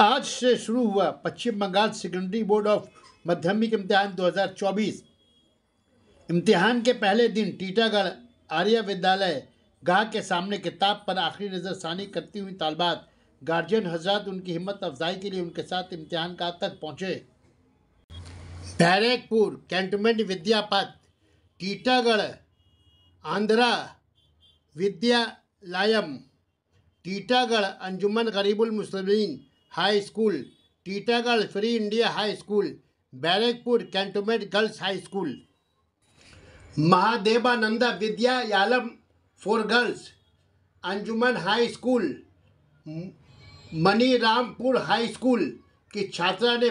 आज से शुरू हुआ पश्चिम बंगाल सेकेंडरी बोर्ड ऑफ माध्यमिक इम्तिहान 2024। इम्तिहान के पहले दिन टीटागढ़ आर्य विद्यालय गाह के सामने किताब पर आखिरी नज़रसानी करती हुई तालबात गार्जियन हजरात उनकी हिम्मत अफजाई के लिए उनके साथ इम्तिहान गाह तक पहुँचे। Barrackpore cantonment Vidyapath, Titagarh Andhra Vidyalayam, Titagarh Anjuman Garibul Muslimeen high school, Titagarh free India high school, Barrackpore cantonment girls high school, Mahadevananda Vidyalayam for girls, Anjuman high school, Manirampur high school की छात्रा ने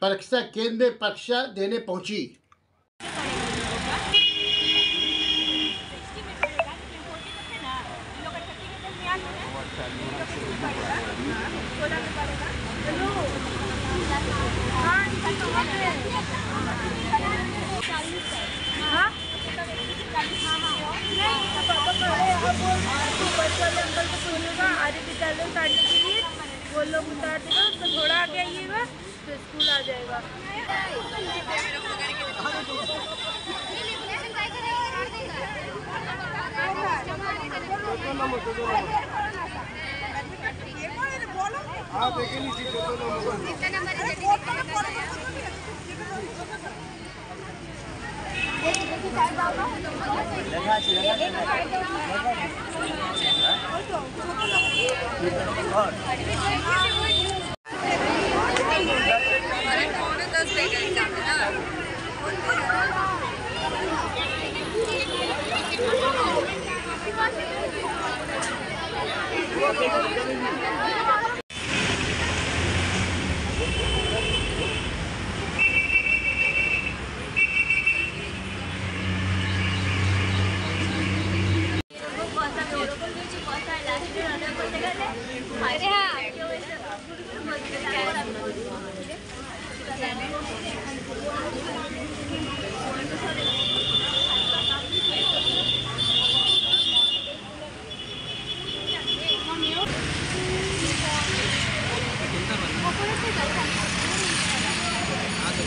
परीक्षा केंद्र में परीक्षा देने पहुंची। आर्य विद्यालय उतारने के लिए वो लोग उतार देगा, उसको थोड़ा आगे आइएगा तो स्कूल आ जाएगा।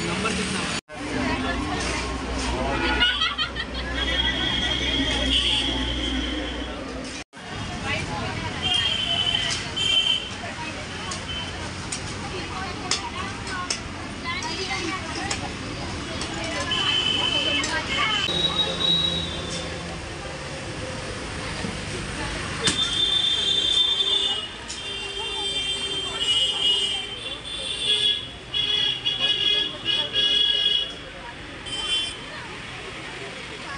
नंबर कितना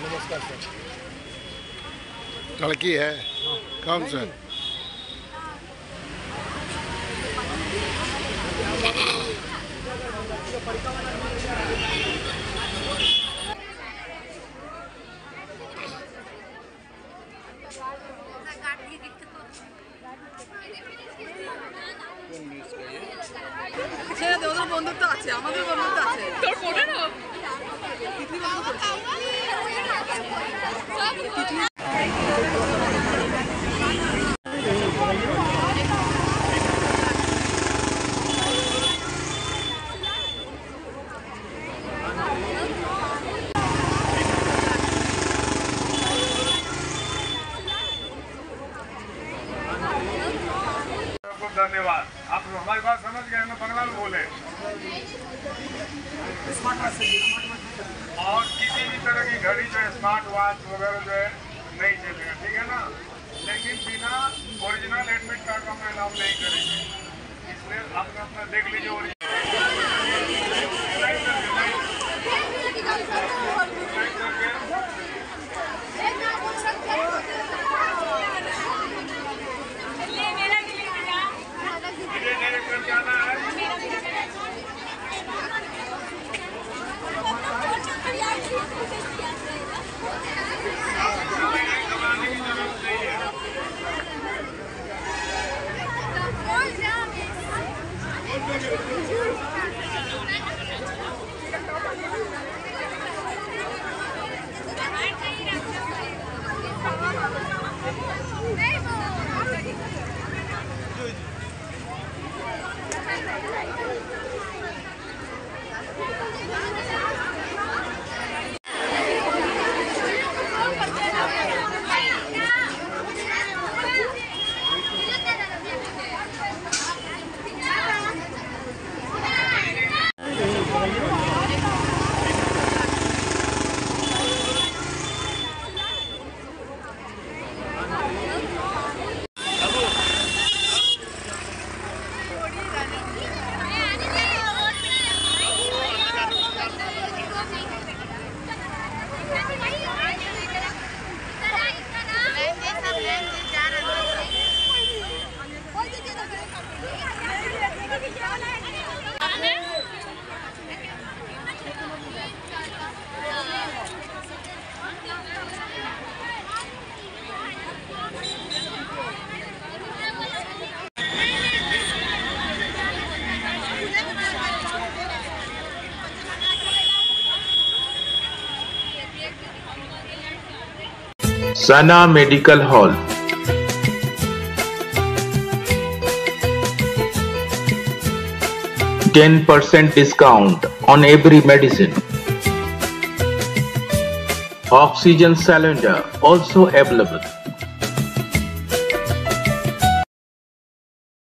नमस्कार सर। लड़की है कौन सर? ওদের বন্ধুত্ব আছে, আমাদের বন্ধুত্ব আছে। তোর ফোনে না धन्यवाद। आप हमारी बात समझ गए ना, बंगाल बोले और किसी भी तरह की घड़ी जो है स्मार्ट वॉच वगैरह जो है नहीं चलेगा, ठीक है ना। लेकिन बिना ओरिजिनल एडमिट कार्ड का हम अलाउ नहीं करेंगे, इसलिए आप अपना देख लीजिए original. Thank you. Sana Medical Hall. %10 discount on every medicine. Oxygen cylinder also available.